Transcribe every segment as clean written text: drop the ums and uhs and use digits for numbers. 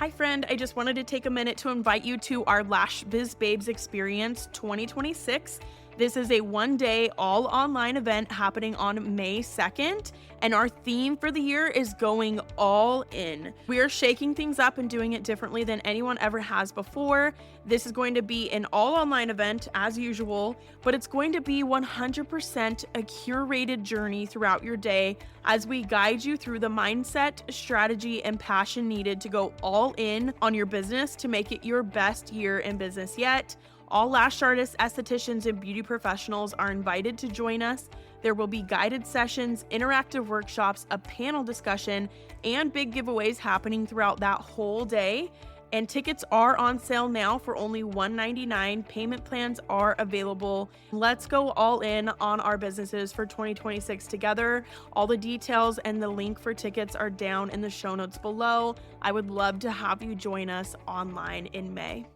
Hi friend, I just wanted to take a minute to invite you to our Lash Biz Babes Experience 2026. This is a one-day all online event happening on May 2nd, and our theme for the year is going all in. We are shaking things up and doing it differently than anyone ever has before. This is going to be an all online event as usual, but it's going to be 100% a curated journey throughout your day as we guide you through the mindset, strategy, and passion needed to go all in on your business to make it your best year in business yet. All lash artists, estheticians, and beauty professionals are invited to join us. There will be guided sessions, interactive workshops, a panel discussion, and big giveaways happening throughout that whole day. And tickets are on sale now for only $199. Payment plans are available. Let's go all in on our businesses for 2026 together. All the details and the link for tickets are down in the show notes below. I would love to have you join us online in May.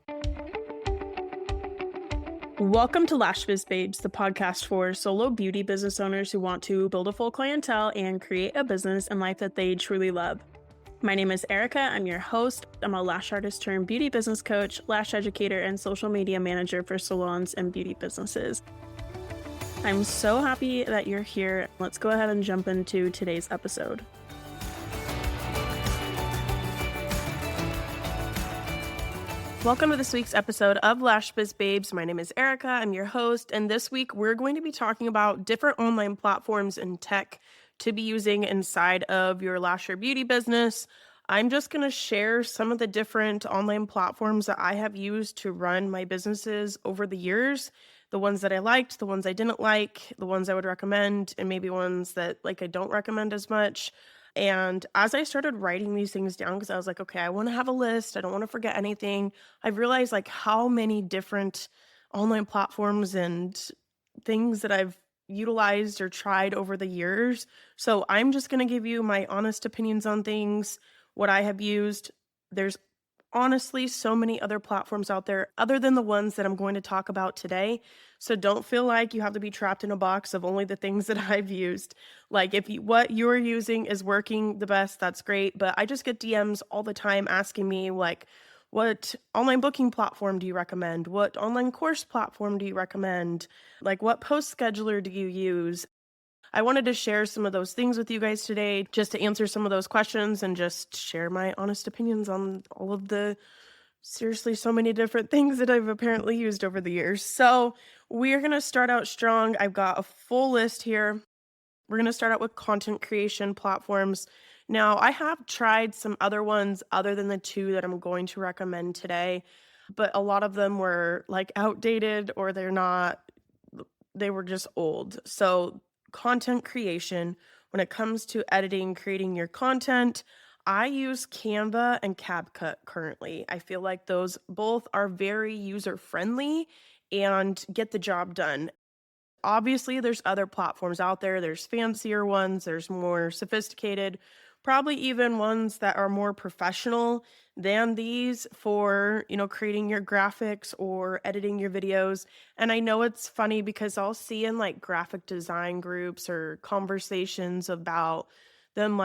Welcome to Lash Biz Babes, the podcast for solo beauty business owners who want to build a full clientele and create a business and life that they truly love. My name is Erica. I'm your host. I'm a lash artist turned beauty business coach, lash educator, and social media manager for salons and beauty businesses. I'm so happy that you're here. Let's go ahead and jump into today's episode. Welcome to this week's episode of Lash Biz Babes. My name is Erica. I'm your host, and this week we're going to be talking about different online platforms and tech to be using inside of your lash or beauty business. I'm just going to share some of the different online platforms that I have used to run my businesses over the years, the ones that I liked, the ones I didn't like, the ones I would recommend, and maybe ones that I don't recommend as much. And as I started writing these things down, because I was like, okay, I want to have a list. I don't want to forget anything. I've realized how many different online platforms and things that I've utilized or tried over the years. So I'm just going to give you my honest opinions on things, what I have used. There's honestly so many other platforms out there other than the ones that I'm going to talk about today. So don't feel like you have to be trapped in a box of only the things that I've used. If what you're using is working the best, that's great. But I just get DMs all the time asking me what online booking platform do you recommend? What online course platform do you recommend? What post scheduler do you use? I wanted to share some of those things with you guys today just to answer some of those questions and just share my honest opinions on all of the seriously so many different things that I've apparently used over the years. So we're going to start out strong. I've got a full list here. We're going to start out with content creation platforms. Now, I have tried some other ones other than the two that I'm going to recommend today, but a lot of them were outdated or they were just old. So content creation, when it comes to editing, creating your content, I use Canva and CapCut currently. I feel like those both are very user-friendly and get the job done. Obviously, there's other platforms out there. There's fancier ones. There's more sophisticated, probably even ones that are more professional than these for, creating your graphics or editing your videos. And I know it's funny because I'll see in graphic design groups or conversations about them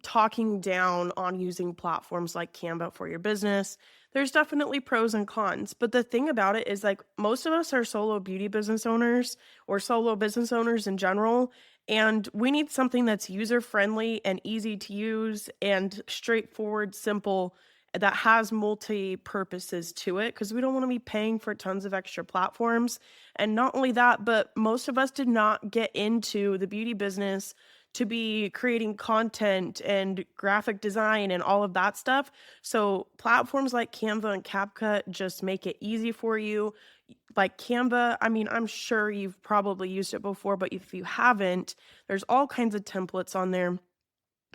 talking down on using platforms like Canva for your business. There's definitely pros and cons, but the thing about it is most of us are solo beauty business owners or solo business owners in general, and we need something that's user-friendly and easy to use and straightforward, simple, that has multi-purposes to it, because we don't want to be paying for tons of extra platforms. And not only that, but most of us did not get into the beauty business to be creating content and graphic design and all of that stuff. So platforms like Canva and CapCut just make it easy for you. Canva, I'm sure you've probably used it before, but if you haven't, there's all kinds of templates on there.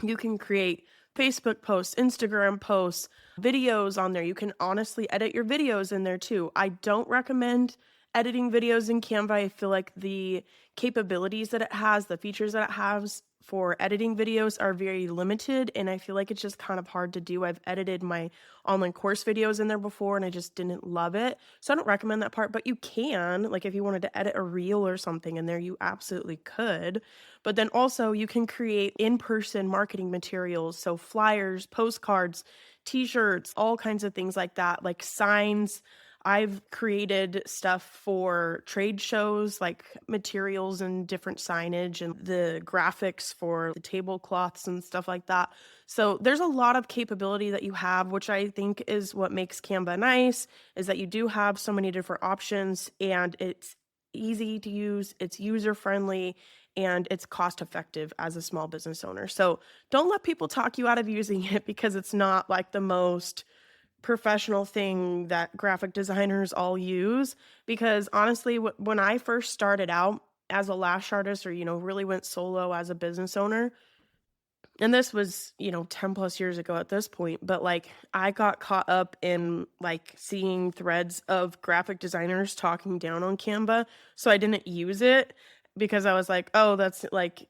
You can create Facebook posts, Instagram posts, videos on there. You can honestly edit your videos in there too. I don't recommend editing videos in Canva. I feel like the capabilities that it has, the features that it has for editing videos are very limited, and I feel like it's just kind of hard to do. I've edited my online course videos in there before, and I just didn't love it. So I don't recommend that part, but you can, if you wanted to edit a reel or something in there, you absolutely could. But then also you can create in-person marketing materials, so flyers, postcards, t-shirts, all kinds of things like that, like signs. I've created stuff for trade shows, like materials and different signage and the graphics for the tablecloths and stuff like that. So there's a lot of capability that you have, which I think is what makes Canva nice, is that you do have so many different options and it's easy to use, it's user friendly, and it's cost effective as a small business owner. So don't let people talk you out of using it because it's not like the most professional thing that graphic designers all use. Because honestly, when I first started out as a lash artist or, really went solo as a business owner, and this was, 10 plus years ago at this point, but like I got caught up in like seeing threads of graphic designers talking down on Canva. So I didn't use it because I was like, oh, that's like,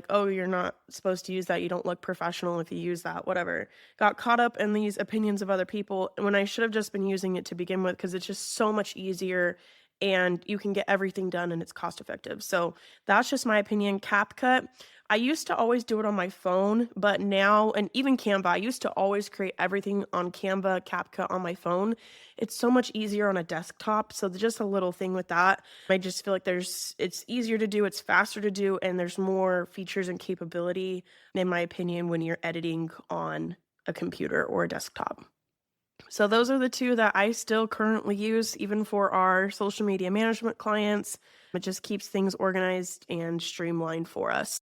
oh, you're not supposed to use that. You don't look professional if you use that, whatever. Got caught up in these opinions of other people when I should have just been using it to begin with because it's just so much easier and you can get everything done and it's cost effective. So that's just my opinion. CapCut. I used to always do it on my phone, but now, and even Canva, I used to always create everything on Canva, CapCut on my phone. It's so much easier on a desktop. So just a little thing with that. I just feel like it's easier to do, it's faster to do, and there's more features and capability, in my opinion, when you're editing on a computer or a desktop. So those are the two that I still currently use, even for our social media management clients. It just keeps things organized and streamlined for us.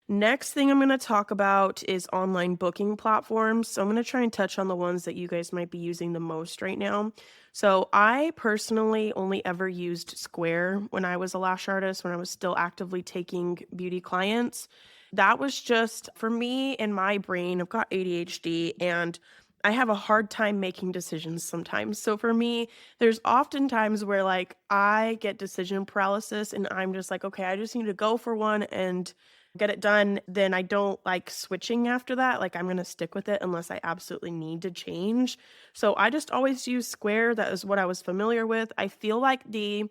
Next thing I'm going to talk about is online booking platforms. So I'm going to try and touch on the ones that you guys might be using the most right now. So I personally only ever used Square when I was a lash artist, when I was still actively taking beauty clients. That was just, for me, in my brain, I've got ADHD and I have a hard time making decisions sometimes. So for me, there's often times where like I get decision paralysis and I'm just like, okay, I just need to go for one and get it done. Then I don't like switching after that. Like I'm going to stick with it unless I absolutely need to change. So I just always use Square. That is what I was familiar with. I feel like the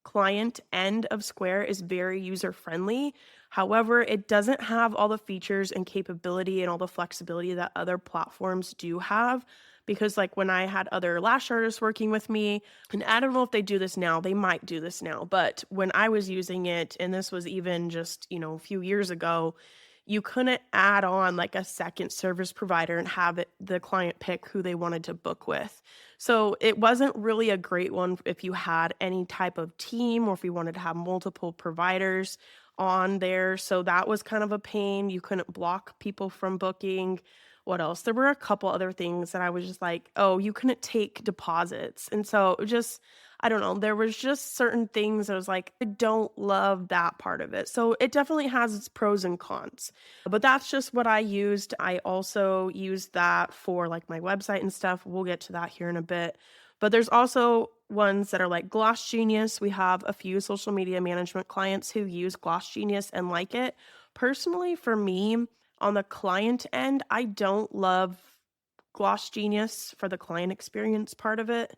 client end of Square is very user friendly. However, it doesn't have all the features and capability and all the flexibility that other platforms do have. Because like when I had other lash artists working with me, and I don't know if they do this now, they might do this now, but when I was using it, and this was even just, a few years ago, you couldn't add on like a second service provider and have the client pick who they wanted to book with. So it wasn't really a great one if you had any type of team or if you wanted to have multiple providers on there. So that was kind of a pain. You couldn't block people from booking. What else? There were a couple other things that I was just like, oh, you couldn't take deposits. And so just, I don't know, there was just certain things I was like, I don't love that part of it. So it definitely has its pros and cons, but that's just what I used. I also used that for like my website and stuff. We'll get to that here in a bit. But there's also ones that are like Gloss Genius. We have a few social media management clients who use Gloss Genius and like it. Personally, for me, on the client end, I don't love Gloss Genius for the client experience part of it.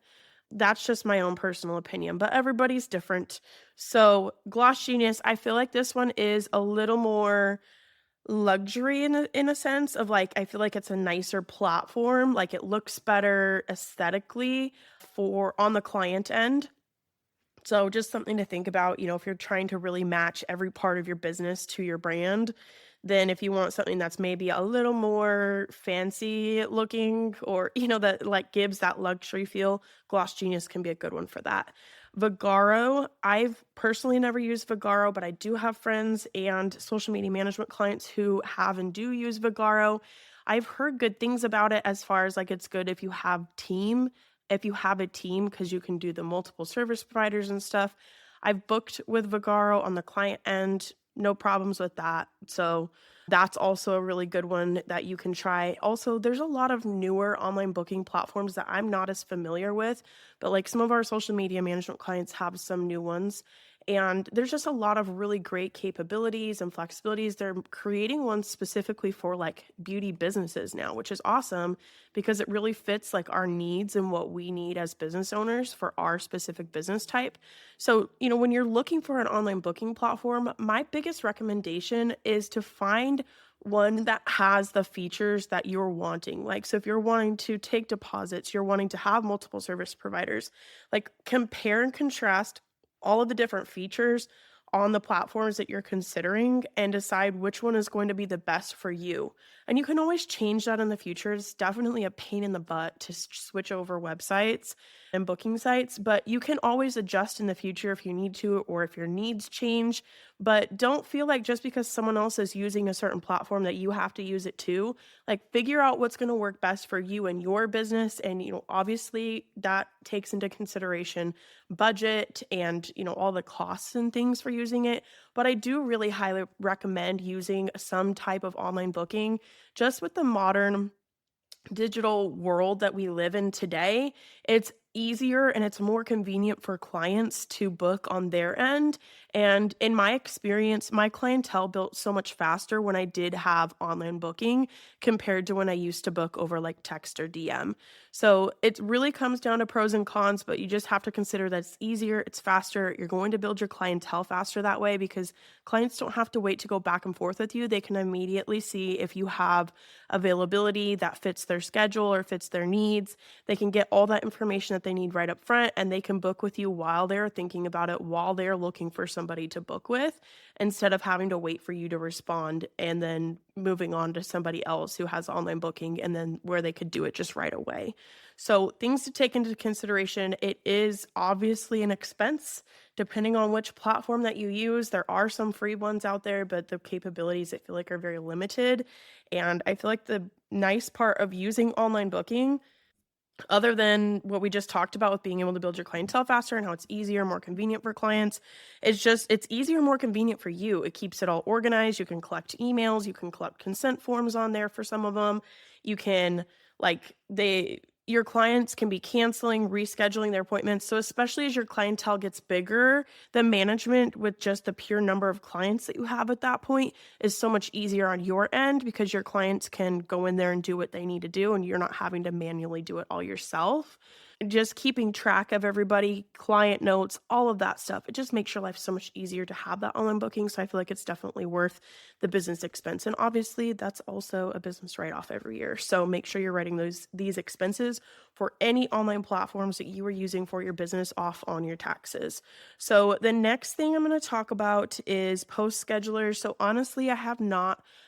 That's just my own personal opinion, but everybody's different. So Gloss Genius, I feel like this one is a little more luxury in a sense of like, I feel like it's a nicer platform. Like it looks better aesthetically for on the client end. So just something to think about, if you're trying to really match every part of your business to your brand, then if you want something that's maybe a little more fancy looking or, that like gives that luxury feel, Gloss Genius can be a good one for that. Vagaro, I've personally never used Vagaro, but I do have friends and social media management clients who have and do use Vagaro. I've heard good things about it as far as like it's good if you have a team, because you can do the multiple service providers and stuff. I've booked with Vagaro on the client end, no problems with that. So that's also a really good one that you can try. Also, there's a lot of newer online booking platforms that I'm not as familiar with, but like some of our social media management clients have some new ones. And there's just a lot of really great capabilities and flexibilities. They're creating ones specifically for like beauty businesses now, which is awesome because it really fits like our needs and what we need as business owners for our specific business type. So, when you're looking for an online booking platform, my biggest recommendation is to find one that has the features that you're wanting. Like, so if you're wanting to take deposits, you're wanting to have multiple service providers, like compare and contrast all of the different features on the platforms that you're considering and decide which one is going to be the best for you. And you can always change that in the future. It's definitely a pain in the butt to switch over websites and booking sites, but you can always adjust in the future if you need to or if your needs change. But don't feel like just because someone else is using a certain platform that you have to use it too. Like, figure out what's going to work best for you and your business. And, obviously that takes into consideration budget and, all the costs and things for using it. But I do really highly recommend using some type of online booking just with the modern digital world that we live in today. It's easier and it's more convenient for clients to book on their end. And in my experience, my clientele built so much faster when I did have online booking compared to when I used to book over like text or DM. So it really comes down to pros and cons, but you just have to consider that it's easier, it's faster. You're going to build your clientele faster that way because clients don't have to wait to go back and forth with you. They can immediately see if you have availability that fits their schedule or fits their needs. They can get all that information that they need right up front, and they can book with you while they're thinking about it, while they're looking for somebody to book with, instead of having to wait for you to respond and then moving on to somebody else who has online booking and then where they could do it just right away. So things to take into consideration: it is obviously an expense depending on which platform that you use. There are some free ones out there, but the capabilities I feel like are very limited. And I feel like the nice part of using online booking, other than what we just talked about with being able to build your clientele faster and how it's easier, more convenient for clients, it's easier, more convenient for you. It keeps it all organized. You can collect emails, you can collect consent forms on there for some of them. You can your clients can be canceling, rescheduling their appointments. So especially as your clientele gets bigger, the management with just the pure number of clients that you have at that point is so much easier on your end because your clients can go in there and do what they need to do and you're not having to manually do it all yourself. Just keeping track of everybody, client notes, all of that stuff. It just makes your life so much easier to have that online booking. So I feel like it's definitely worth the business expense. And obviously that's also a business write-off every year. So make sure you're writing these expenses for any online platforms that you are using for your business off on your taxes. So the next thing I'm going to talk about is post schedulers. So honestly,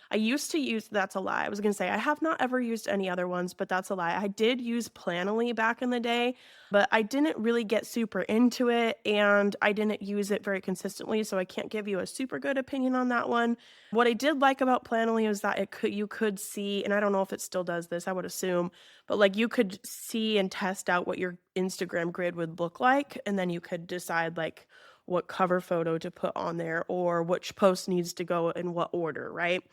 I used to use, that's a lie. I was going to say I have not ever used any other ones, but that's a lie. I did use Planoly back in the day, but I didn't really get super into it and I didn't use it very consistently. So I can't give you a super good opinion on that one. What I did like about Planoly is that you could see, and I don't know if it still does this, I would assume, but like you could see and test out what your Instagram grid would look like. And then you could decide like what cover photo to put on there or which post needs to go in what order, right?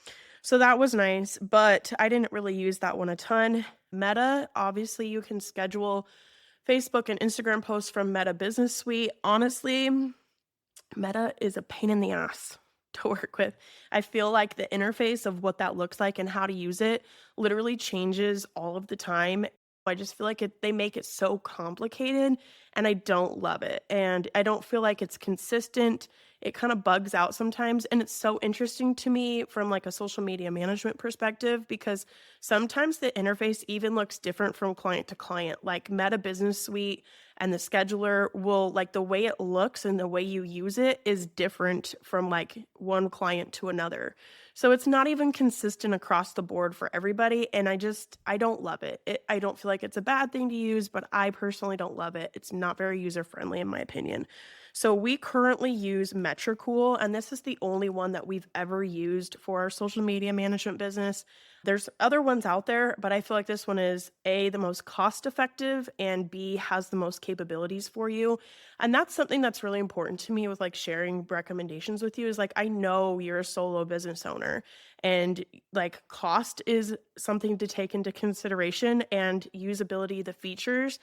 So that was nice, but I didn't really use that one a ton. Meta, obviously you can schedule Facebook and Instagram posts from Meta Business Suite. Honestly, Meta is a pain in the ass to work with. I feel like the interface of what that looks like and how to use it literally changes all of the time. I just feel like they make it so complicated and I don't love it. And I don't feel like it's consistent. It kind of bugs out sometimes. And it's so interesting to me from like a social media management perspective because sometimes the interface even looks different from client to client. Like Meta Business Suite and the scheduler will, like, the way it looks and the way you use it is different from like one client to another. So it's not even consistent across the board for everybody. And I don't love it. I don't feel like it's a bad thing to use, but I personally don't love it. It's not very user friendly in my opinion. So we currently use Metricool, and this is the only one that we've ever used for our social media management business. There's other ones out there, but I feel like this one is A, the most cost effective, and B, has the most capabilities for you. And that's something that's really important to me with like sharing recommendations with you is like, I know you're a solo business owner and like cost is something to take into consideration and usability, the features.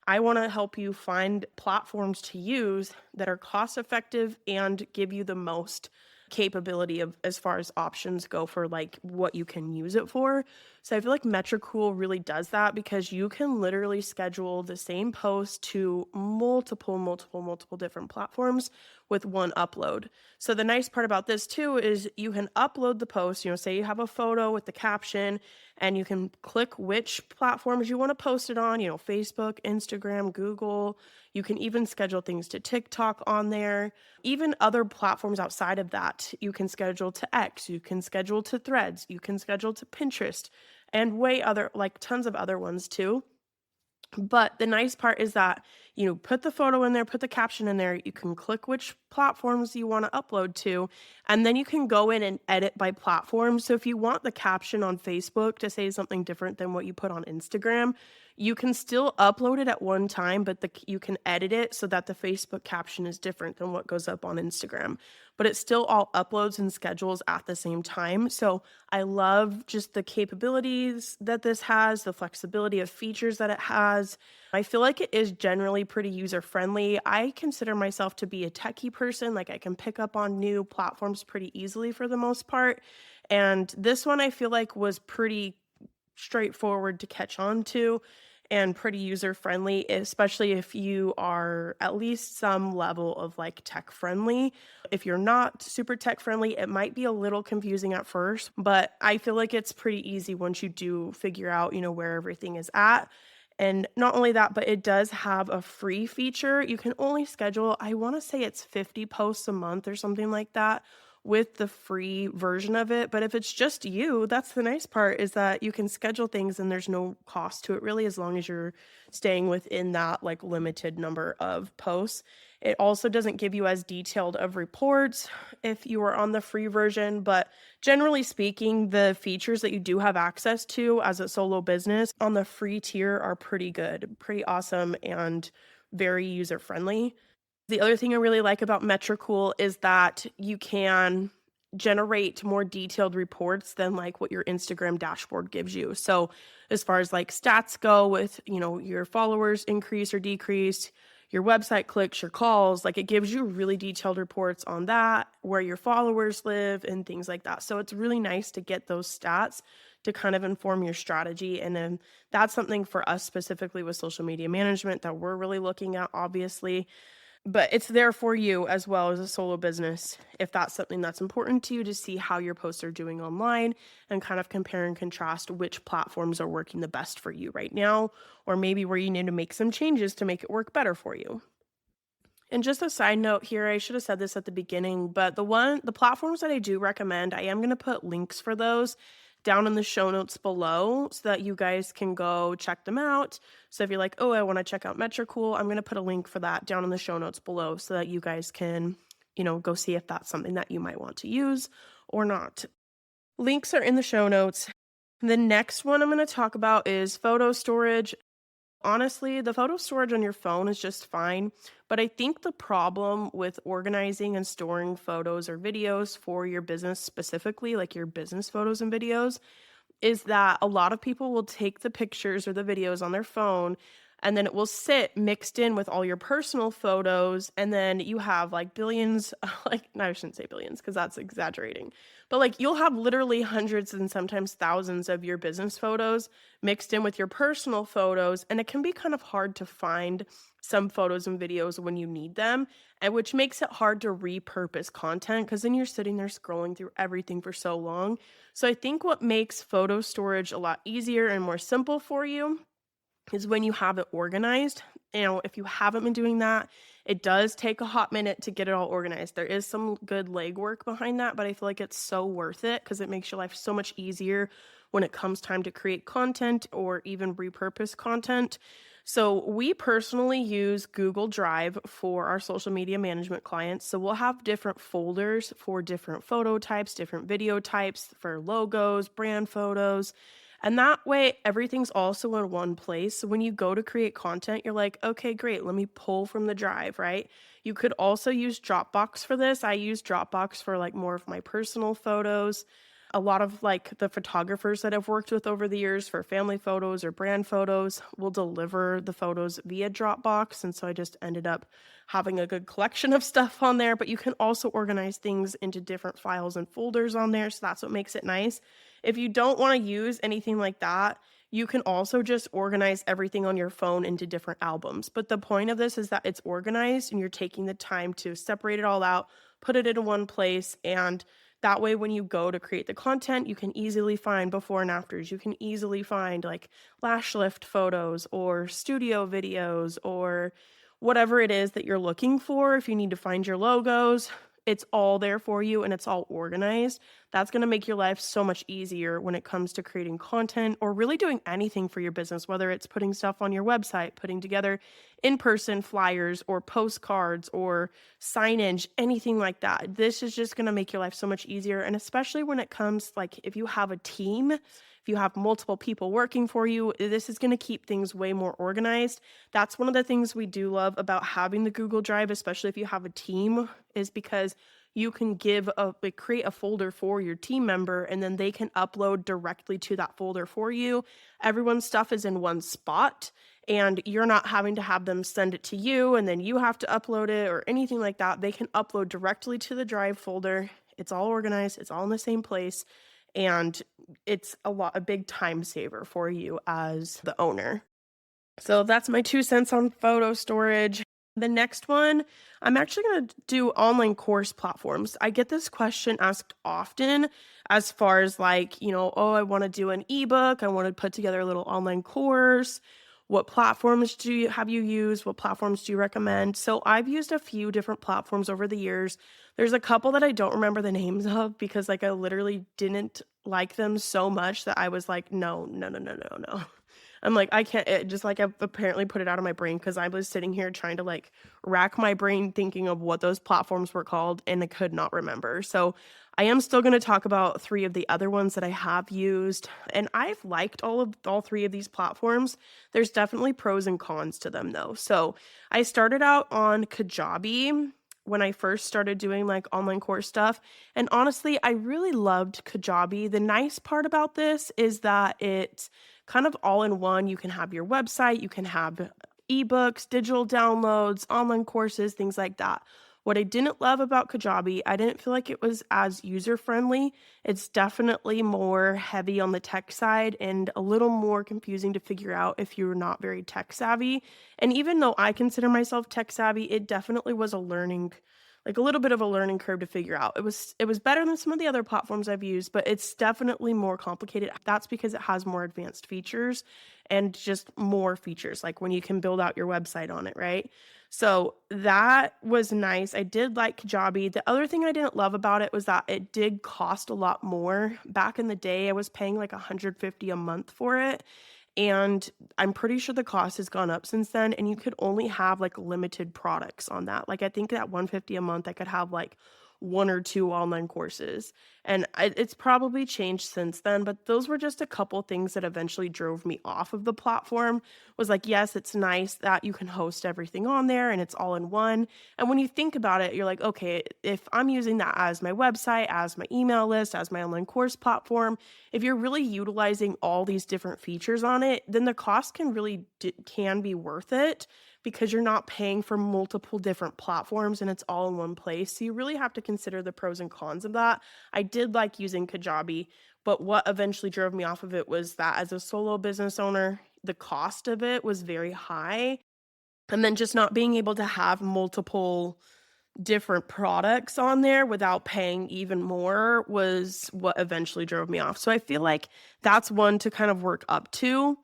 I want to help you find platforms to use that are cost effective and give you the most capability of as far as options go for like what you can use it for. So I feel like Metricool really does that because you can literally schedule the same post to multiple different platforms with one upload. So the nice part about this too is you can upload the post, say you have a photo with the caption and you can click which platforms you want to post it on, Facebook, Instagram, Google. You can even schedule things to TikTok on there. Even other platforms outside of that, you can schedule to X, you can schedule to Threads, you can schedule to Pinterest, and tons of other ones too. But the nice part is that, put the photo in there, put the caption in there, you can click which platforms you want to upload to, and then you can go in and edit by platform. So if you want the caption on Facebook to say something different than what you put on Instagram, you can still upload it at one time, but you can edit it so that the Facebook caption is different than what goes up on Instagram. But it still all uploads and schedules at the same time. So I love just the capabilities that this has, the flexibility of features that it has. I feel like it is generally pretty user-friendly. I consider myself to be a techie person. Like I can pick up on new platforms pretty easily for the most part. And this one I feel like was pretty straightforward to catch on to and pretty user-friendly, especially if you are at least some level of like tech-friendly. If you're not super tech-friendly, it might be a little confusing at first, but I feel like it's pretty easy once you do figure out, where everything is at. And not only that, but it does have a free feature. You can only schedule, I want to say it's 50 posts a month or something like that with the free version of it. But if it's just you, that's the nice part, is that you can schedule things and there's no cost to it really, as long as you're staying within that like limited number of posts. It also doesn't give you as detailed of reports if you are on the free version, but generally speaking, the features that you do have access to as a solo business on the free tier are pretty good, pretty awesome, and very user-friendly. The other thing I really like about Metricool is that you can generate more detailed reports than like what your Instagram dashboard gives you. So as far as like stats go with, your followers increase or decrease, your website clicks, your calls, like it gives you really detailed reports on that, where your followers live and things like that. So it's really nice to get those stats to kind of inform your strategy. And then that's something for us specifically with social media management that we're really looking at, obviously. But it's there for you as well as a solo business if that's something that's important to you, to see how your posts are doing online and kind of compare and contrast which platforms are working the best for you right now, or maybe where you need to make some changes to make it work better for you. And just a side note here, I should have said this at the beginning, but the platforms that I do recommend, I am going to put links for those down in the show notes below so that you guys can go check them out. So if you're like, oh, I want to check out Metricool, I'm going to put a link for that down in the show notes below so that you guys can, go see if that's something that you might want to use or not. Links are in the show notes. The next one I'm going to talk about is photo storage. Honestly, the photo storage on your phone is just fine, but I think the problem with organizing and storing photos or videos for your business specifically, like your business photos and videos, is that a lot of people will take the pictures or the videos on their phone and then it will sit mixed in with all your personal photos, and then you have like billions, no, I shouldn't say billions because that's exaggerating, but like you'll have literally hundreds and sometimes thousands of your business photos mixed in with your personal photos, and it can be kind of hard to find some photos and videos when you need them, and which makes it hard to repurpose content because then you're sitting there scrolling through everything for so long. So I think what makes photo storage a lot easier and more simple for you is when you have it organized. If you haven't been doing that, it does take a hot minute to get it all organized. There is some good legwork behind that, but I feel like it's so worth it because it makes your life so much easier when it comes time to create content or even repurpose content. So we personally use Google Drive for our social media management clients. So we'll have different folders for different photo types, different video types, for logos, brand photos. And that way, everything's also in one place. So when you go to create content, you're like, okay, great, let me pull from the drive, right? You could also use Dropbox for this. I use Dropbox for like more of my personal photos. A lot of like the photographers that I've worked with over the years for family photos or brand photos will deliver the photos via Dropbox. And so I just ended up having a good collection of stuff on there. But you can also organize things into different files and folders on there. So that's what makes it nice. If you don't want to use anything like that, you can also just organize everything on your phone into different albums. But the point of this is that it's organized and you're taking the time to separate it all out, put it into one place, and that way when you go to create the content, you can easily find before and afters. You can easily find like lash lift photos or studio videos or whatever it is that you're looking for. If you need to find your logos, it's all there for you and it's all organized. That's going to make your life so much easier when it comes to creating content or really doing anything for your business, whether it's putting stuff on your website, putting together in-person flyers or postcards or signage, anything like that. This is just going to make your life so much easier. And especially when it comes, like if you have a team, if you have multiple people working for you, this is going to keep things way more organized. That's one of the things we do love about having the Google Drive, especially if you have a team, is because you can create a folder for your team member and then they can upload directly to that folder for you. Everyone's stuff is in one spot and you're not having to have them send it to you and then you have to upload it or anything like that. They can upload directly to the Drive folder. It's all organized. It's all in the same place. And it's a big time saver for you as the owner. So that's my 2 cents on photo storage. The next one, I'm actually going to do online course platforms. I get this question asked often as far as like, oh, I want to do an ebook. I want to put together a little online course. What platforms have you used? What platforms do you recommend? So I've used a few different platforms over the years. There's a couple that I don't remember the names of because like I literally didn't like them so much that I was like, no. I'm like, I can't, just like I've apparently put it out of my brain because I was sitting here trying to like rack my brain thinking of what those platforms were called and I could not remember. So I am still going to talk about 3 of the other ones that I have used, and I've liked all 3 of these platforms. There's definitely pros and cons to them though. So I started out on Kajabi when I first started doing like online course stuff. And honestly, I really loved Kajabi. The nice part about this is that it's kind of all in one. You can have your website, you can have ebooks, digital downloads, online courses, things like that. What I didn't love about Kajabi, I didn't feel like it was as user-friendly. It's definitely more heavy on the tech side and a little more confusing to figure out if you're not very tech savvy. And even though I consider myself tech savvy, it definitely was a little bit of a learning curve to figure out. It was better than some of the other platforms I've used, but it's definitely more complicated. That's because it has more advanced features and just more features, like when you can build out your website on it, right? So that was nice. I did like Kajabi. The other thing I didn't love about it was that it did cost a lot more. Back in the day, I was paying like $150 a month for it. And I'm pretty sure the cost has gone up since then, and you could only have like limited products on that. Like I think that $150 a month, I could have like 1 or 2 online courses. And it's probably changed since then, but those were just a couple things that eventually drove me off of the platform. Was like, yes, it's nice that you can host everything on there and it's all in one. And when you think about it, you're like, okay, if I'm using that as my website, as my email list, as my online course platform, if you're really utilizing all these different features on it, then the cost can be worth it because you're not paying for multiple different platforms and it's all in one place. So you really have to consider the pros and cons of that. I did like using Kajabi, but what eventually drove me off of it was that as a solo business owner, the cost of it was very high. And then just not being able to have multiple different products on there without paying even more was what eventually drove me off. So I feel like that's one to kind of work up to,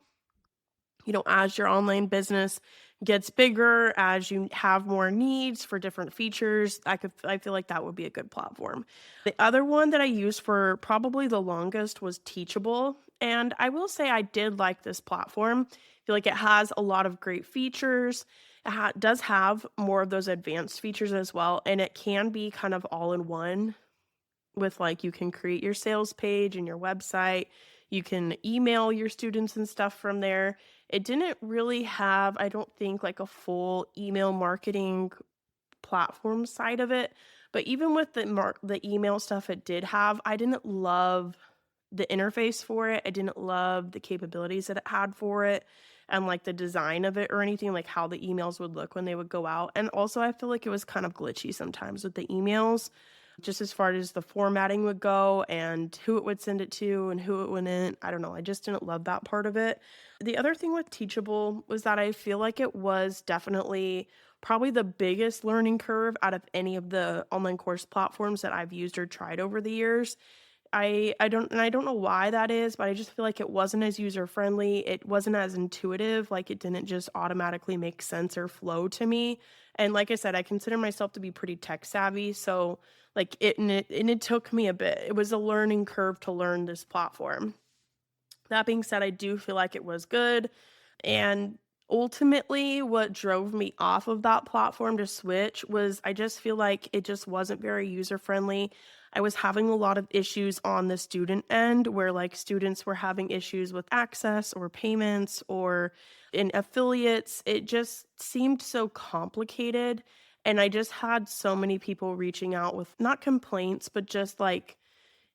as your online business gets bigger, as you have more needs for different features, I feel like that would be a good platform. The other one that I used for probably the longest was Teachable. And I will say I did like this platform. I feel like it has a lot of great features. It does have more of those advanced features as well. And it can be kind of all in one with like you can create your sales page and your website. You can email your students and stuff from there. It didn't really have, I don't think, like a full email marketing platform side of it. But even with the email stuff it did have, I didn't love the interface for it. I didn't love the capabilities that it had for it and like the design of it or anything, like how the emails would look when they would go out. And also, I feel like it was kind of glitchy sometimes with the emails, just as far as the formatting would go and who it would send it to and who it wouldn't. I don't know. I just didn't love that part of it. The other thing with Teachable was that I feel like it was definitely probably the biggest learning curve out of any of the online course platforms that I've used or tried over the years. I don't know why that is, but I just feel like it wasn't as user friendly. It wasn't as intuitive, like it didn't just automatically make sense or flow to me. And like I said, I consider myself to be pretty tech savvy, so like it took me a bit. It was a learning curve to learn this platform. That being said, I do feel like it was good. And ultimately, what drove me off of that platform to switch was I just feel like it just wasn't very user friendly. I was having a lot of issues on the student end where like students were having issues with access or payments or in affiliates. It just seemed so complicated. And I just had so many people reaching out with not complaints, but just like,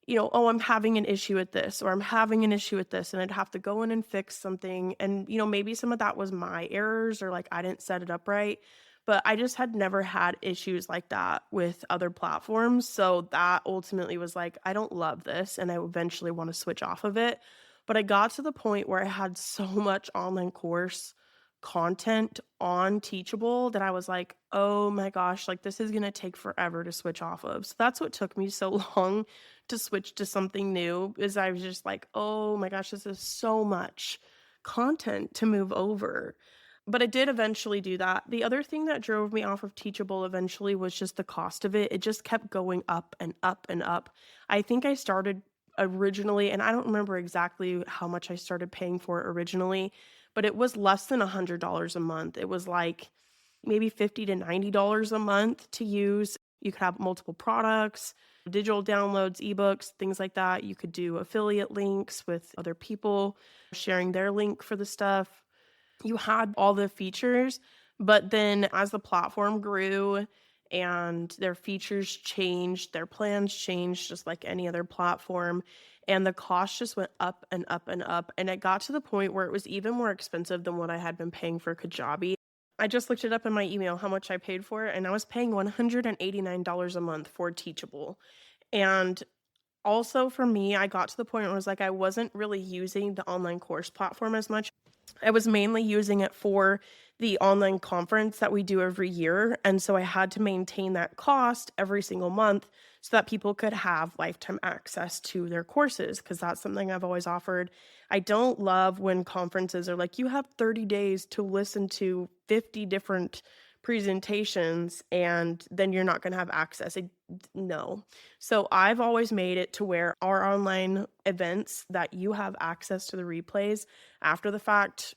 oh, I'm having an issue with this, or I'm having an issue with this, and I'd have to go in and fix something. And, maybe some of that was my errors or like I didn't set it up right. But I just had never had issues like that with other platforms. So that ultimately was like, I don't love this, and I eventually want to switch off of it. But I got to the point where I had so much online course content on Teachable that I was like, oh my gosh, like this is going to take forever to switch off of. So that's what took me so long to switch to something new, is I was just like, oh my gosh, this is so much content to move over. But I did eventually do that. The other thing that drove me off of Teachable eventually was just the cost of it. It just kept going up and up and up. I think I started originally, and I don't remember exactly how much I started paying for it originally, but it was less than $100 a month. It was like maybe $50 to $90 a month to use. You could have multiple products, digital downloads, ebooks, things like that. You could do affiliate links with other people, sharing their link for the stuff. You had all the features, but then as the platform grew and their features changed, their plans changed, just like any other platform, and the cost just went up and up and up. And it got to the point where it was even more expensive than what I had been paying for Kajabi. I just looked it up in my email how much I paid for it, and I was paying $189 a month for Teachable. And also for me, I got to the point where it was like I wasn't really using the online course platform as much. I was mainly using it for the online conference that we do every year. And so I had to maintain that cost every single month so that people could have lifetime access to their courses, because that's something I've always offered. I don't love when conferences are like, you have 30 days to listen to 50 different presentations and then you're not going to have access. No. So I've always made it to where our online events that you have access to the replays after the fact,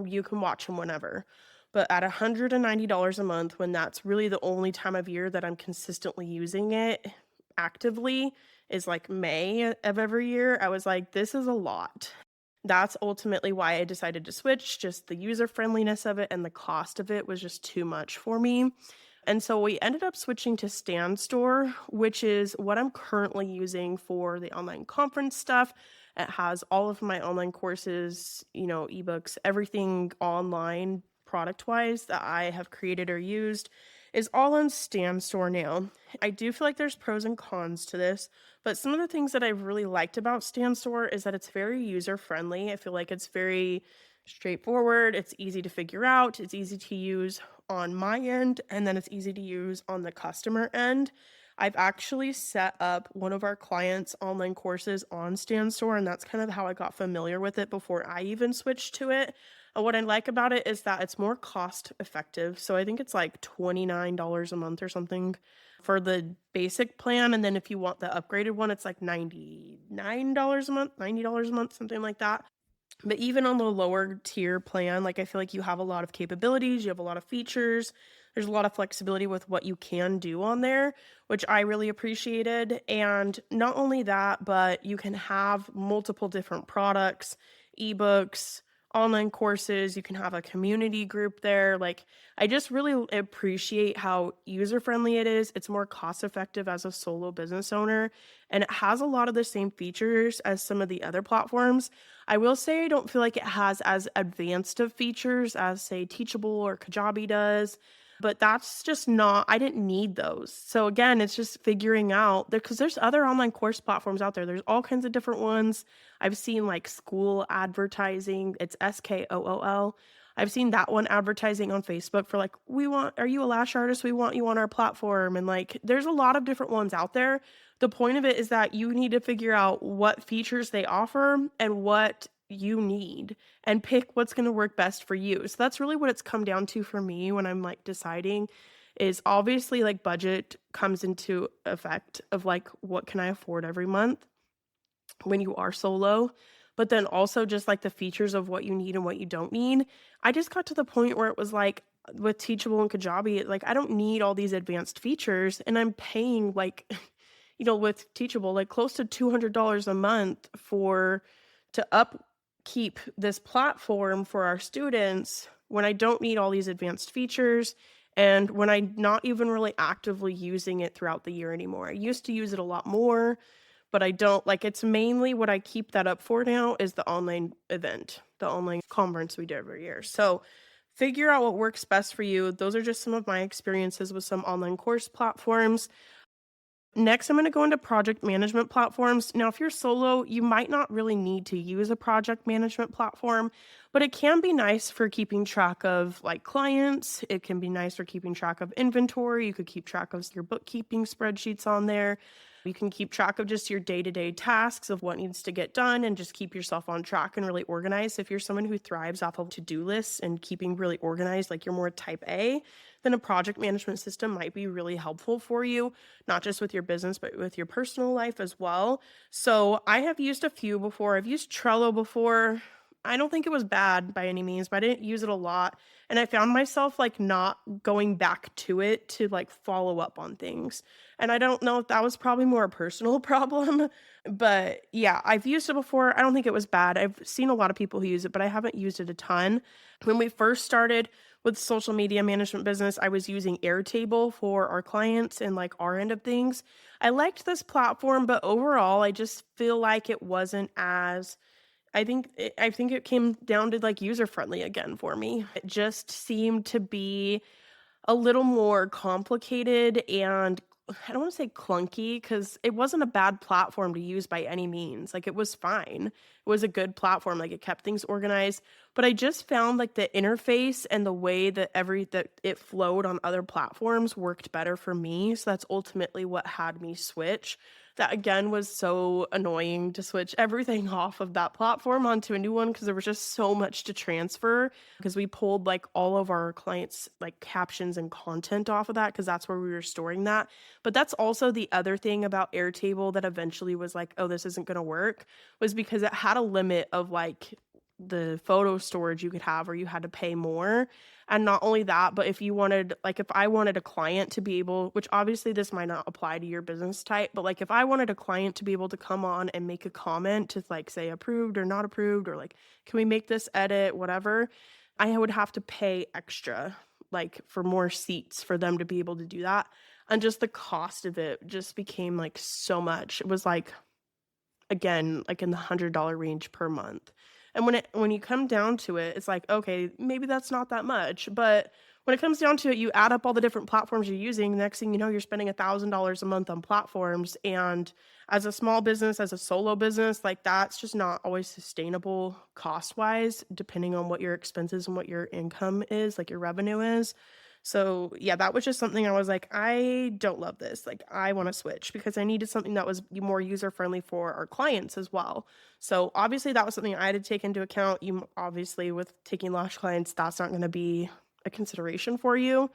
you can watch them whenever. But at $190 a month, when that's really the only time of year that I'm consistently using it actively, is like May of every year, I was like, this is a lot. That's ultimately why I decided to switch. Just the user friendliness of it and the cost of it was just too much for me. And so we ended up switching to StanStore, which is what I'm currently using for the online conference stuff. It has all of my online courses, ebooks, everything online product-wise that I have created or used is all on StanStore now. I do feel like there's pros and cons to this, but some of the things that I've really liked about StanStore is that it's very user-friendly. I feel like it's very straightforward. It's easy to figure out. It's easy to use on my end, and then it's easy to use on the customer end. I've actually set up one of our clients' online courses on StanStore, and that's kind of how I got familiar with it before I even switched to it. And what I like about it is that it's more cost effective. So I think it's like $29 a month or something for the basic plan. And then if you want the upgraded one, it's like $99 a month, $90 a month, something like that. But even on the lower tier plan, like I feel like you have a lot of capabilities, you have a lot of features, there's a lot of flexibility with what you can do on there, which I really appreciated. And not only that, but you can have multiple different products, ebooks, online courses. You can have a community group there. Like, I just really appreciate how user friendly it is. It's more cost effective as a solo business owner, and it has a lot of the same features as some of the other platforms. I will say I don't feel like it has as advanced of features as, say, Teachable or Kajabi does, but that's just not, I didn't need those. So again, it's just figuring out there, because there's other online course platforms out there. There's all kinds of different ones. I've seen like school advertising. It's SKOOL. I've seen that one advertising on Facebook for like, are you a lash artist? We want you on our platform. And like, there's a lot of different ones out there. The point of it is that you need to figure out what features they offer and what you need and pick what's going to work best for you. So that's really what it's come down to for me when I'm like deciding, is obviously like budget comes into effect of like, what can I afford every month when you are solo, but then also just like the features of what you need and what you don't need. I just got to the point where it was like, with Teachable and Kajabi, like I don't need all these advanced features, and I'm paying like with Teachable like close to $200 a month to upkeep this platform for our students, when I don't need all these advanced features and when I'm not even really actively using it throughout the year anymore. I used to use it a lot more, but I don't. Like, it's mainly what I keep that up for now is the online event, the online conference we do every year. So figure out what works best for you. Those are just some of my experiences with some online course platforms. Next, I'm going to go into project management platforms. Now, if you're solo, you might not really need to use a project management platform, but it can be nice for keeping track of like clients. It can be nice for keeping track of inventory. You could keep track of your bookkeeping spreadsheets on there. You can keep track of just your day-to-day tasks of what needs to get done and just keep yourself on track and really organized. If you're someone who thrives off of to-do lists and keeping really organized, like you're more type A, then a project management system might be really helpful for you, not just with your business, but with your personal life as well. So I have used a few before. I've used Trello before. I don't think it was bad by any means, but I didn't use it a lot. And I found myself like not going back to it to like follow up on things. And I don't know if that was probably more a personal problem, but yeah, I've used it before. I don't think it was bad. I've seen a lot of people who use it, but I haven't used it a ton. When we first started with social media management business, I was using Airtable for our clients and like our end of things. I liked this platform, but overall, I just feel like it wasn't as I think it came down to like user friendly again for me. It just seemed to be a little more complicated and I don't want to say clunky, because it wasn't a bad platform to use by any means. Like, it was fine. It was a good platform. Like, it kept things organized. But I just found like the interface and the way that it flowed on other platforms worked better for me. So that's ultimately what had me switch. That again was so annoying to switch everything off of that platform onto a new one, because there was just so much to transfer, because we pulled like all of our clients like captions and content off of that, because that's where we were storing that. But that's also the other thing about Airtable that eventually was like, oh, this isn't going to work, was because it had a limit of like the photo storage you could have, or you had to pay more. And not only that, but if I wanted a client to be able, which obviously this might not apply to your business type, but like if I wanted a client to be able to come on and make a comment to like say approved or not approved, or like, can we make this edit, whatever, I would have to pay extra, like for more seats for them to be able to do that. And just the cost of it just became like so much. It was like, again, like in the $100 range per month. And when you come down to it, it's like, okay, maybe that's not that much. But when it comes down to it, you add up all the different platforms you're using. Next thing you know, you're spending $1,000 a month on platforms. And as a small business, as a solo business, like that's just not always sustainable cost-wise, depending on what your expenses and what your income is, like your revenue is. So yeah, that was just something I was like, I don't love this. Like, I want to switch, because I needed something that was more user-friendly for our clients as well. So obviously that was something I had to take into account. You obviously, with taking lash clients, that's not going to be a consideration for you.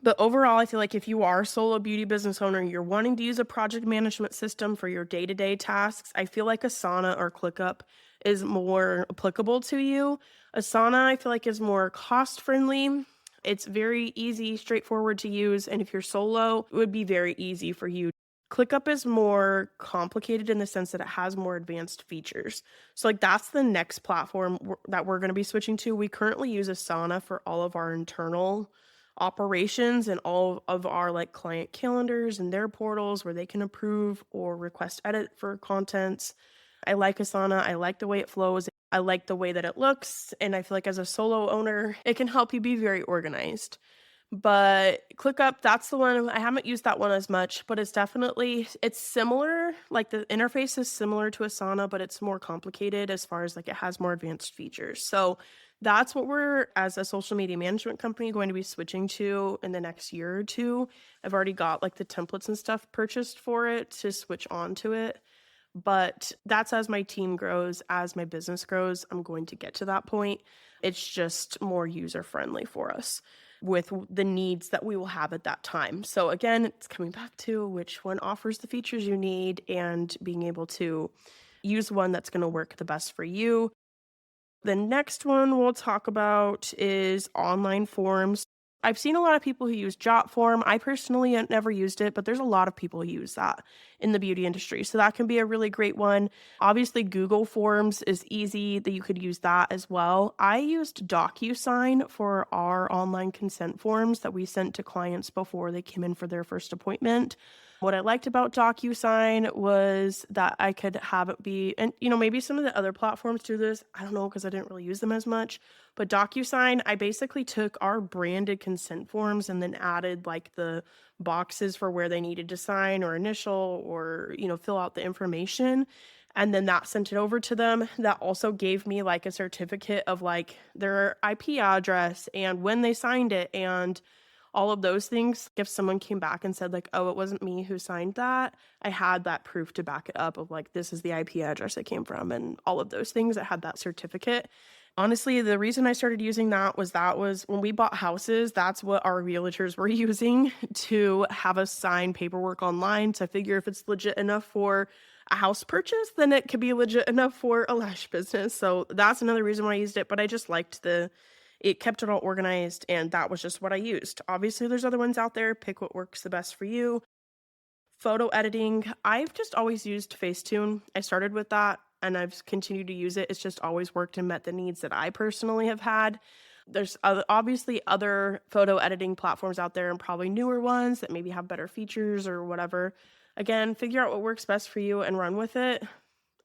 But overall, I feel like if you are a solo beauty business owner, you're wanting to use a project management system for your day-to-day tasks, I feel like Asana or ClickUp is more applicable to you. Asana, I feel like, is more cost-friendly. It's very easy, straightforward to use. And if you're solo, it would be very easy for you. ClickUp is more complicated in the sense that it has more advanced features. So like that's the next platform that we're going to be switching to. We currently use Asana for all of our internal operations and all of our like client calendars and their portals where they can approve or request edit for contents. I like Asana. I like the way it flows. I like the way that it looks. And I feel like as a solo owner, it can help you be very organized. But ClickUp, that's the one. I haven't used that one as much, but it's similar. Like the interface is similar to Asana, but it's more complicated as far as like it has more advanced features. So that's what we're, as a social media management company, going to be switching to in the next year or two. I've already got like the templates and stuff purchased for it to switch on to it. But that's as my team grows, as my business grows, I'm going to get to that point. It's just more user friendly for us with the needs that we will have at that time. So again, it's coming back to which one offers the features you need and being able to use one that's going to work the best for you. The next one we'll talk about is online forms. I've seen a lot of people who use Jotform. I personally have never used it, but there's a lot of people who use that in the beauty industry. So that can be a really great one. Obviously, Google Forms is easy that you could use that as well. I used DocuSign for our online consent forms that we sent to clients before they came in for their first appointment. What I liked about DocuSign was that I could have it be, and maybe some of the other platforms do this. I don't know because I didn't really use them as much. But DocuSign, I basically took our branded consent forms and then added like the boxes for where they needed to sign or initial or, fill out the information. And then that sent it over to them. That also gave me like a certificate of like their IP address and when they signed it and all of those things. If someone came back and said like, oh, it wasn't me who signed that, I had that proof to back it up of like, this is the IP address it came from and all of those things. I had that certificate. Honestly, the reason I started using that was when we bought houses, that's what our realtors were using to have us sign paperwork online. So I figure if it's legit enough for a house purchase, then it could be legit enough for a lash business. So that's another reason why I used it, but I just liked it kept it all organized, and that was just what I used. Obviously, there's other ones out there. Pick what works the best for you. Photo editing, I've just always used Facetune. I started with that, and I've continued to use it. It's just always worked and met the needs that I personally have had. There's obviously other photo editing platforms out there and probably newer ones that maybe have better features or whatever. Again, figure out what works best for you and run with it.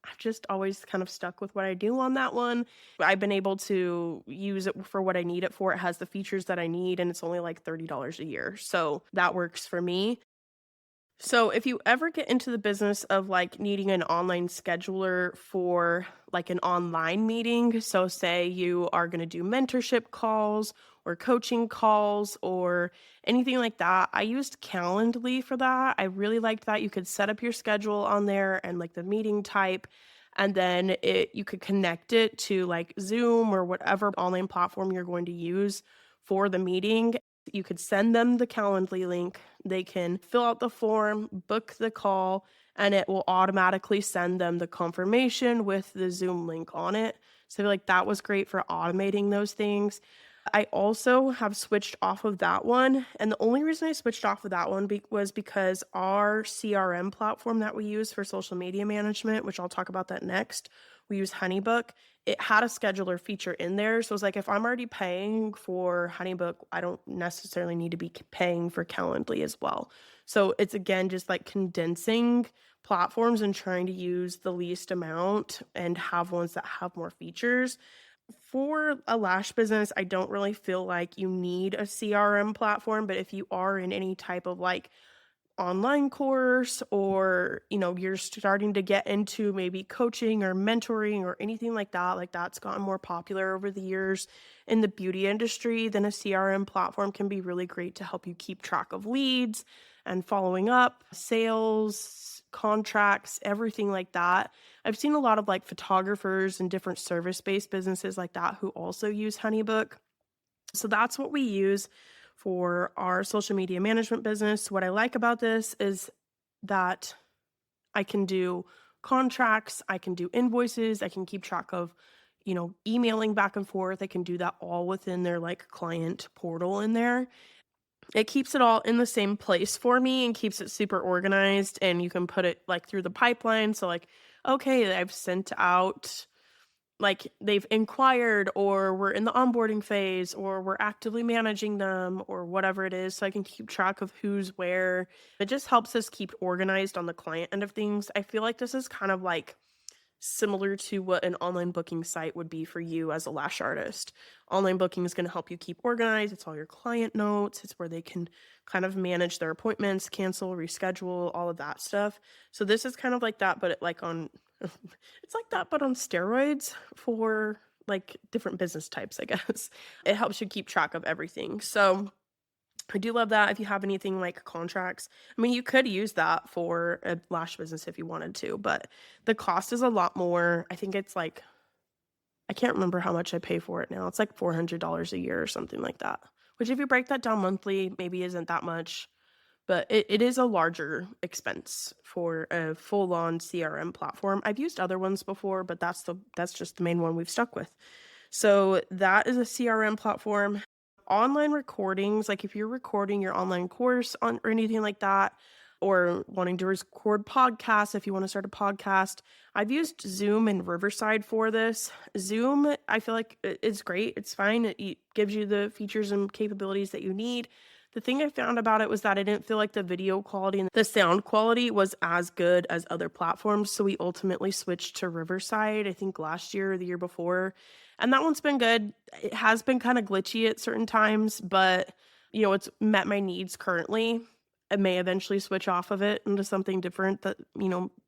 I've just always kind of stuck with what I do on that one. I've been able to use it for what I need it for. It has the features that I need, and it's only like $30 a year. So that works for me. So if you ever get into the business of like needing an online scheduler for like an online meeting, so say you are going to do mentorship calls or coaching calls or anything like that, I used Calendly for that. I really liked that. You could set up your schedule on there and like the meeting type, and then you could connect it to like Zoom or whatever online platform you're going to use for the meeting. You could send them the Calendly link. They can fill out the form, book the call, and it will automatically send them the confirmation with the Zoom link on it. So I feel like that was great for automating those things. I also have switched off of that one. And the only reason I switched off of that one was because our CRM platform that we use for social media management, which I'll talk about that next, we use HoneyBook. It had a scheduler feature in there. So it's like, if I'm already paying for HoneyBook, I don't necessarily need to be paying for Calendly as well. So it's again, just like condensing platforms and trying to use the least amount and have ones that have more features. For a lash business, I don't really feel like you need a CRM platform, but if you are in any type of like online course or you're starting to get into maybe coaching or mentoring or anything like that's gotten more popular over the years in the beauty industry, then a CRM platform can be really great to help you keep track of leads and following up, sales, contracts, everything like that. I've seen a lot of like photographers and different service-based businesses like that who also use HoneyBook. So that's what we use for our social media management business. What I like about this is that I can do contracts, I can do invoices, I can keep track of, emailing back and forth. I can do that all within their like client portal in there. It keeps it all in the same place for me and keeps it super organized, and you can put it, like, through the pipeline. So, like, okay, I've sent out, like, they've inquired, or we're in the onboarding phase, or we're actively managing them, or whatever it is, so I can keep track of who's where. It just helps us keep organized on the client end of things. I feel like this is kind of like similar to what an online booking site would be for you as a lash artist. Online booking is going to help you keep organized. It's all your client notes. It's where they can kind of manage their appointments, cancel, reschedule, all of that stuff. So this is kind of like that, but like on it's like that, but on steroids for like different business types, I guess. It helps you keep track of everything. So I do love that if you have anything like contracts. I mean, you could use that for a lash business if you wanted to, but the cost is a lot more. I think it's like, I can't remember how much I pay for it now. It's like $400 a year or something like that, which if you break that down monthly, maybe isn't that much, but it is a larger expense for a full-on CRM platform. I've used other ones before, but that's just the main one we've stuck with. So that is a CRM platform. Online recordings, like if you're recording your online course on or anything like that, or wanting to record podcasts, if you want to start a podcast, I've used Zoom and Riverside for this. Zoom, I feel like it's great. It's fine. It gives you the features and capabilities that you need. The thing I found about it was that I didn't feel like the video quality and the sound quality was as good as other platforms. So we ultimately switched to Riverside, I think last year or the year before. And that one's been good. It has been kind of glitchy at certain times, but it's met my needs currently. I may eventually switch off of it into something different that,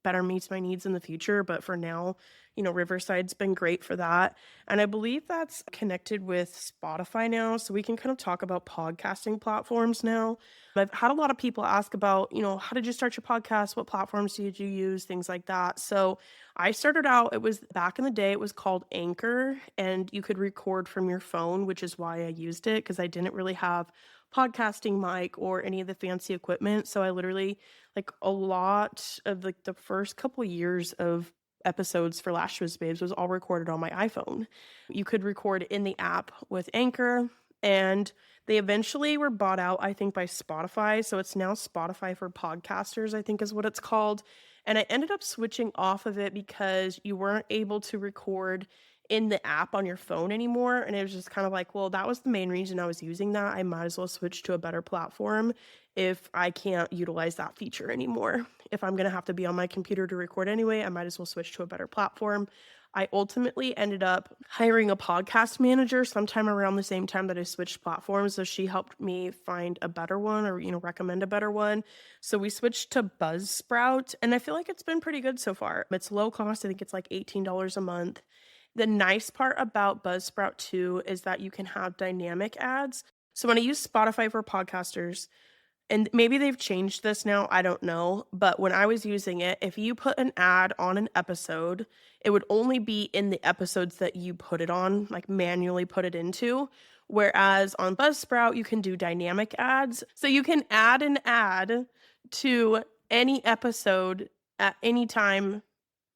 better meets my needs in the future. But for now, Riverside's been great for that. And I believe that's connected with Spotify now. So we can kind of talk about podcasting platforms now. I've had a lot of people ask about, how did you start your podcast? What platforms did you use? Things like that. So I started out, it was back in the day, it was called Anchor, and you could record from your phone, which is why I used it, because I didn't really have podcasting mic or any of the fancy equipment. So I literally, like, a lot of like the first couple years of episodes for Lash Wiz Babes was all recorded on my iPhone. You could record in the app with Anchor, and they eventually were bought out, I think, by Spotify. So it's now Spotify for podcasters, I think is what it's called. And I ended up switching off of it because you weren't able to record in the app on your phone anymore. And it was just kind of like, well, that was the main reason I was using that. I might as well switch to a better platform if I can't utilize that feature anymore. If I'm going to have to be on my computer to record anyway, I might as well switch to a better platform. I ultimately ended up hiring a podcast manager sometime around the same time that I switched platforms. So she helped me find a better one, or, recommend a better one. So we switched to Buzzsprout, and I feel like it's been pretty good so far. It's low cost. I think it's like $18 a month. The nice part about Buzzsprout too is that you can have dynamic ads. So when I use Spotify for podcasters, and maybe they've changed this now, I don't know, but when I was using it, if you put an ad on an episode, it would only be in the episodes that you put it on, like manually put it into. Whereas on Buzzsprout, you can do dynamic ads. So you can add an ad to any episode at any time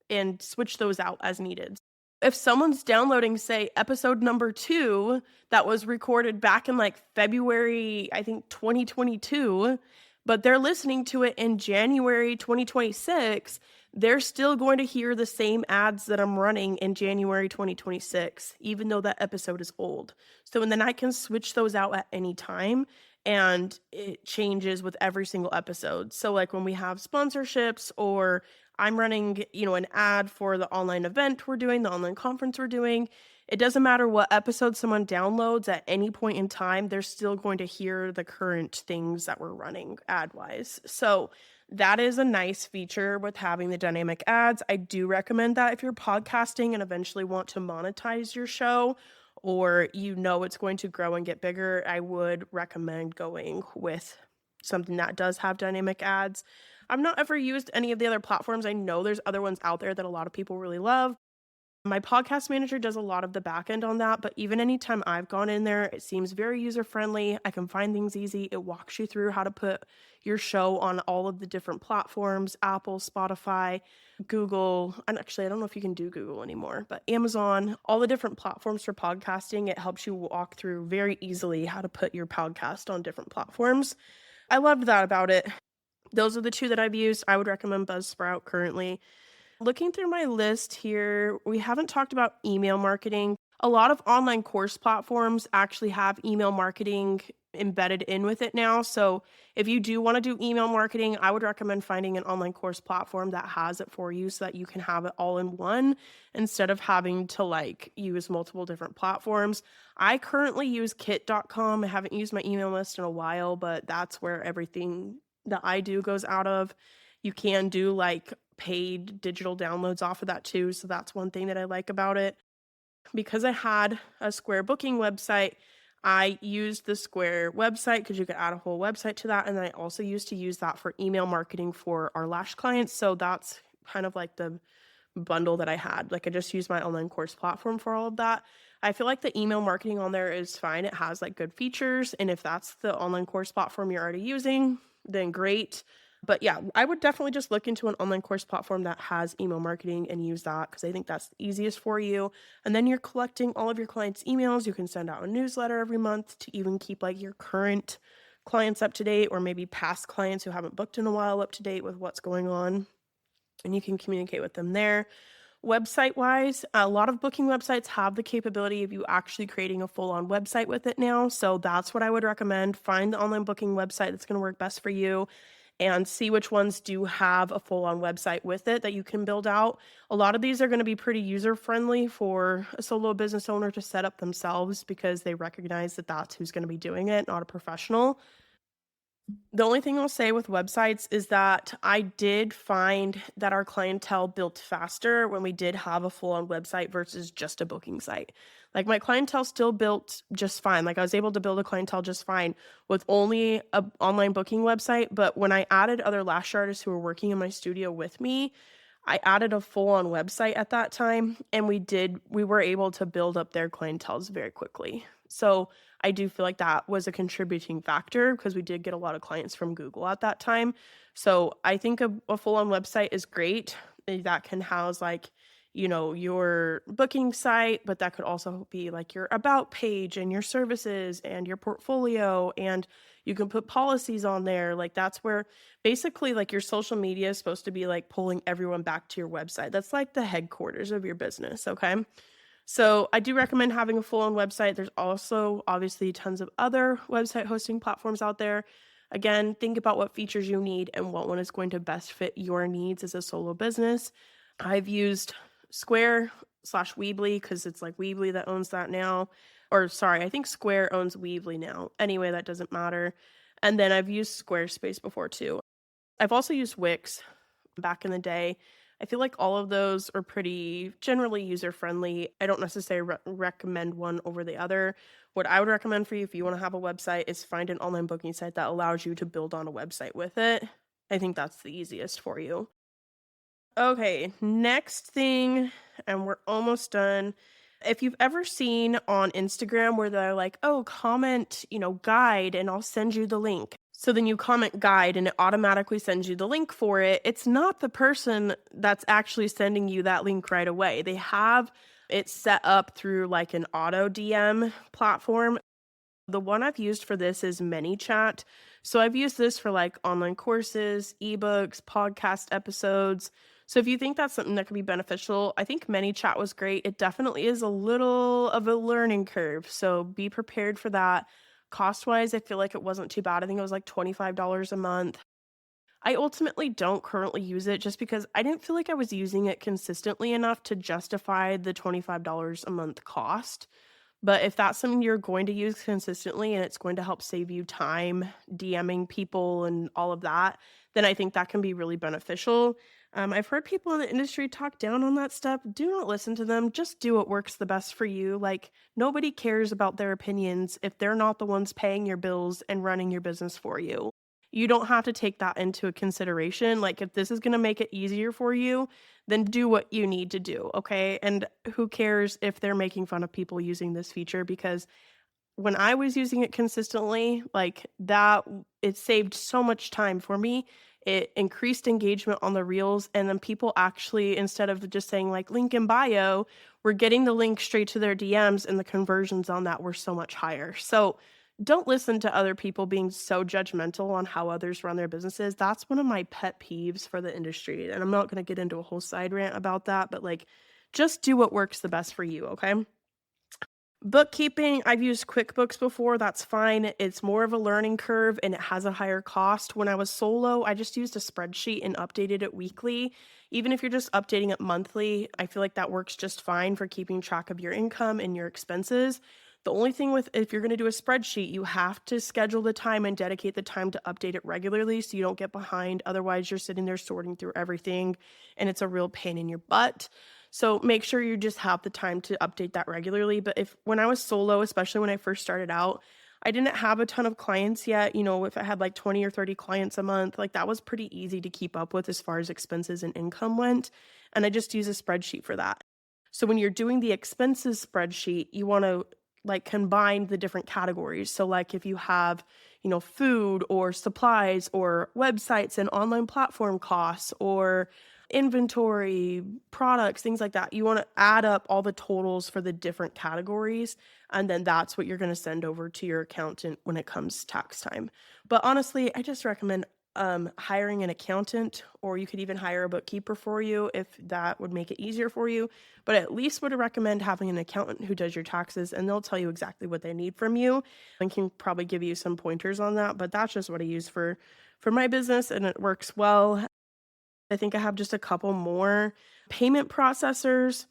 and switch those out as needed. If someone's downloading, say, episode number 2 that was recorded back in like February, I think 2022, but they're listening to it in January 2026, they're still going to hear the same ads that I'm running in January 2026, even though that episode is old. So, and then I can switch those out at any time, and it changes with every single episode. So like when we have sponsorships, or I'm running, an ad for the online event we're doing, the online conference we're doing, it doesn't matter what episode someone downloads at any point in time, they're still going to hear the current things that we're running ad-wise. So that is a nice feature with having the dynamic ads. I do recommend that if you're podcasting and eventually want to monetize your show, or it's going to grow and get bigger, I would recommend going with something that does have dynamic ads. I've not ever used any of the other platforms. I know there's other ones out there that a lot of people really love. My podcast manager does a lot of the back end on that, but even anytime I've gone in there, it seems very user friendly. I can find things easy. It walks you through how to put your show on all of the different platforms, Apple, Spotify, Google, and actually, I don't know if you can do Google anymore, but Amazon, all the different platforms for podcasting. It helps you walk through very easily how to put your podcast on different platforms. I loved that about it. Those are the two that I've used. I would recommend Buzzsprout currently. Looking through my list here, we haven't talked about email marketing. A lot of online course platforms actually have email marketing embedded in with it now. So if you do want to do email marketing, I would recommend finding an online course platform that has it for you so that you can have it all in one instead of having to use multiple different platforms. I currently use kit.com. I haven't used my email list in a while, but that's where everything that I do goes out of. You can do paid digital downloads off of that too. So that's one thing that I like about it. Because I had a Square booking website, I used the Square website because you could add a whole website to that. And then I also used to use that for email marketing for our lash clients. So that's kind of like the bundle that I had. I just used my online course platform for all of that. I feel like the email marketing on there is fine. It has good features. And if that's the online course platform you're already using, then great. But yeah, I would definitely just look into an online course platform that has email marketing and use that because I think that's the easiest for you. And then you're collecting all of your clients' emails. You can send out a newsletter every month to even keep your current clients up to date, or maybe past clients who haven't booked in a while up to date with what's going on. And you can communicate with them there. Website wise, a lot of booking websites have the capability of you actually creating a full on website with it now. So that's what I would recommend. Find the online booking website that's going to work best for you and see which ones do have a full on website with it that you can build out. A lot of these are going to be pretty user friendly for a solo business owner to set up themselves because they recognize that that's who's going to be doing it, not a professional. The only thing I'll say with websites is that I did find that our clientele built faster when we did have a full-on website versus just a booking site. My clientele still built just fine. I was able to build a clientele just fine with only a online booking website, but when I added other lash artists who were working in my studio with me, I added a full-on website at that time, and we were able to build up their clienteles very quickly. So I do feel like that was a contributing factor because we did get a lot of clients from Google at that time. So I think a full-on website is great. That can house your booking site, but that could also be your about page and your services and your portfolio, and you can put policies on there. That's where basically your social media is supposed to be pulling everyone back to your website. That's the headquarters of your business. Okay. So I do recommend having a full-on website. There's also obviously tons of other website hosting platforms out there. Again, think about what features you need and what one is going to best fit your needs as a solo business. I've used Square/Weebly because it's Weebly that owns that now. Or sorry, I think Square owns Weebly now. Anyway, that doesn't matter. And then I've used Squarespace before too. I've also used Wix back in the day. I feel like all of those are pretty generally user-friendly. I don't necessarily recommend one over the other. What I would recommend for you if you want to have a website is find an online booking site that allows you to build on a website with it. I think that's the easiest for you. Okay, next thing, and we're almost done. If you've ever seen on Instagram where they're oh, comment, guide, and I'll send you the link. So then you comment guide and it automatically sends you the link for it. It's not the person that's actually sending you that link right away. They have it set up through an auto DM platform. The one I've used for this is ManyChat. So I've used this for online courses, ebooks, podcast episodes. So if you think that's something that could be beneficial, I think ManyChat was great. It definitely is a little of a learning curve. So be prepared for that. Cost-wise, I feel like it wasn't too bad. I think it was $25 a month. I ultimately don't currently use it just because I didn't feel like I was using it consistently enough to justify the $25 a month cost. But if that's something you're going to use consistently and it's going to help save you time DMing people and all of that, then I think that can be really beneficial. I've heard people in the industry talk down on that stuff. Do not listen to them. Just do what works the best for you. Nobody cares about their opinions if they're not the ones paying your bills and running your business for you. you don't have to take that into consideration. Like, if this is going to make it easier for you, then do what you need to do. Okay. And who cares if they're making fun of people using this feature? Because when I was using it consistently, like that, it saved so much time for me. It increased engagement on the reels. And then people actually, instead of just saying like link in bio, were getting the link straight to their DMs, and the conversions on that were so much higher. So don't listen to other people being so judgmental on how others run their businesses. That's one of my pet peeves for the industry. And I'm not going to get into a whole side rant about that, but like, just do what works the best for you. Okay. Bookkeeping, I've used QuickBooks before. That's fine. It's more of a learning curve and it has a higher cost. When I was solo, I just used a spreadsheet and updated it weekly. Even if you're just updating it monthly, I feel like that works just fine for keeping track of your income and your expenses. The only thing with if you're going to do a spreadsheet, you have to schedule the time and dedicate the time to update it regularly so you don't get behind. Otherwise, you're sitting there sorting through everything and it's a real pain in your butt. So make sure you just have the time to update that regularly. But when I was solo, especially when I first started out, I didn't have a ton of clients yet. If I had like 20 or 30 clients a month, like that was pretty easy to keep up with as far as expenses and income went. And I just use a spreadsheet for that. So when you're doing the expenses spreadsheet, you want to like combine the different categories. So like if you have, food or supplies or websites and online platform costs or inventory, products, things like that. You want to add up all the totals for the different categories, and then that's what you're going to send over to your accountant when it comes tax time. But honestly, I just recommend hiring an accountant, or you could even hire a bookkeeper for you if that would make it easier for you. But at least would recommend having an accountant who does your taxes, and they'll tell you exactly what they need from you and can probably give you some pointers on that. But that's just what I use for my business, and it works well. I think I have just a couple more payment processors.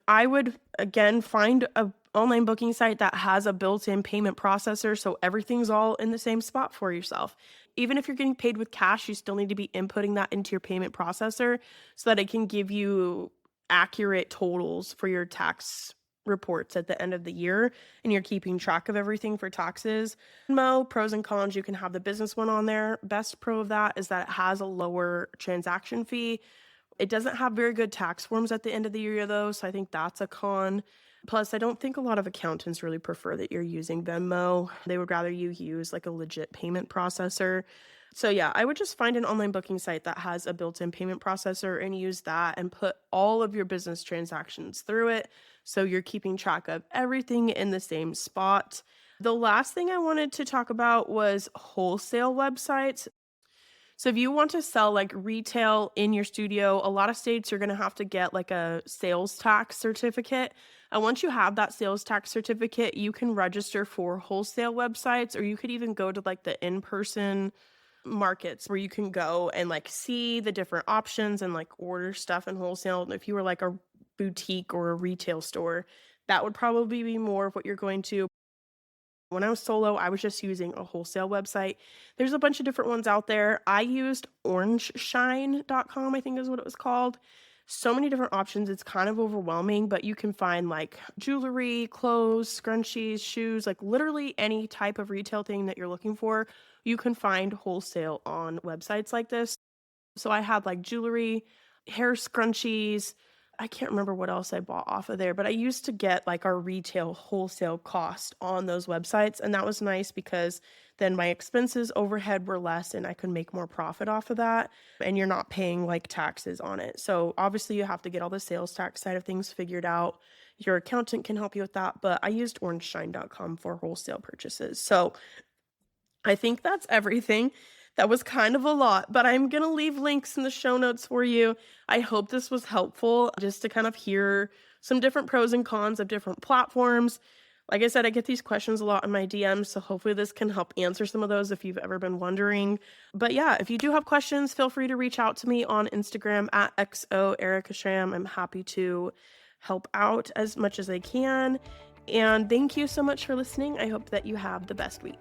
I would, again, find a online booking site that has a built-in payment processor, so everything's all in the same spot for yourself. Even if you're getting paid with cash, you still need to be inputting that into your payment processor so that it can give you accurate totals for your tax reports at the end of the year, and you're keeping track of everything for taxes. Pros and cons, you can have the business one on there. Best pro of that is that it has a lower transaction fee. It doesn't have very good tax forms at the end of the year though, so I think that's a con. Plus, I don't think a lot of accountants really prefer that you're using Venmo. They would rather you use like a legit payment processor. So yeah, I would just find an online booking site that has a built-in payment processor and use that and put all of your business transactions through it. So you're keeping track of everything in the same spot. The last thing I wanted to talk about was wholesale websites. So if you want to sell like retail in your studio, a lot of states you're going to have to get like a sales tax certificate. And once you have that sales tax certificate, you can register for wholesale websites, or you could even go to like the in-person markets where you can go and like see the different options and like order stuff in wholesale. If you were like a boutique or a retail store, that would probably be more of what you're going to. When I was solo, I was just using a wholesale website. There's a bunch of different ones out there. I used orangeshine.com, I think is what it was called. So many different options. It's kind of overwhelming, but you can find like jewelry, clothes, scrunchies, shoes, like literally any type of retail thing that you're looking for. You can find wholesale on websites like this. So I had like jewelry, hair scrunchies. I can't remember what else I bought off of there, but I used to get like our retail wholesale cost on those websites. And that was nice because then my expenses overhead were less and I could make more profit off of that. And you're not paying like taxes on it. So obviously you have to get all the sales tax side of things figured out. Your accountant can help you with that, but I used orangeshine.com for wholesale purchases. So I think that's everything. That was kind of a lot, but I'm going to leave links in the show notes for you. I hope this was helpful just to kind of hear some different pros and cons of different platforms. Like I said, I get these questions a lot in my DMs, so hopefully this can help answer some of those if you've ever been wondering. But yeah, if you do have questions, feel free to reach out to me on Instagram at XOEricaShram. I'm happy to help out as much as I can. And thank you so much for listening. I hope that you have the best week.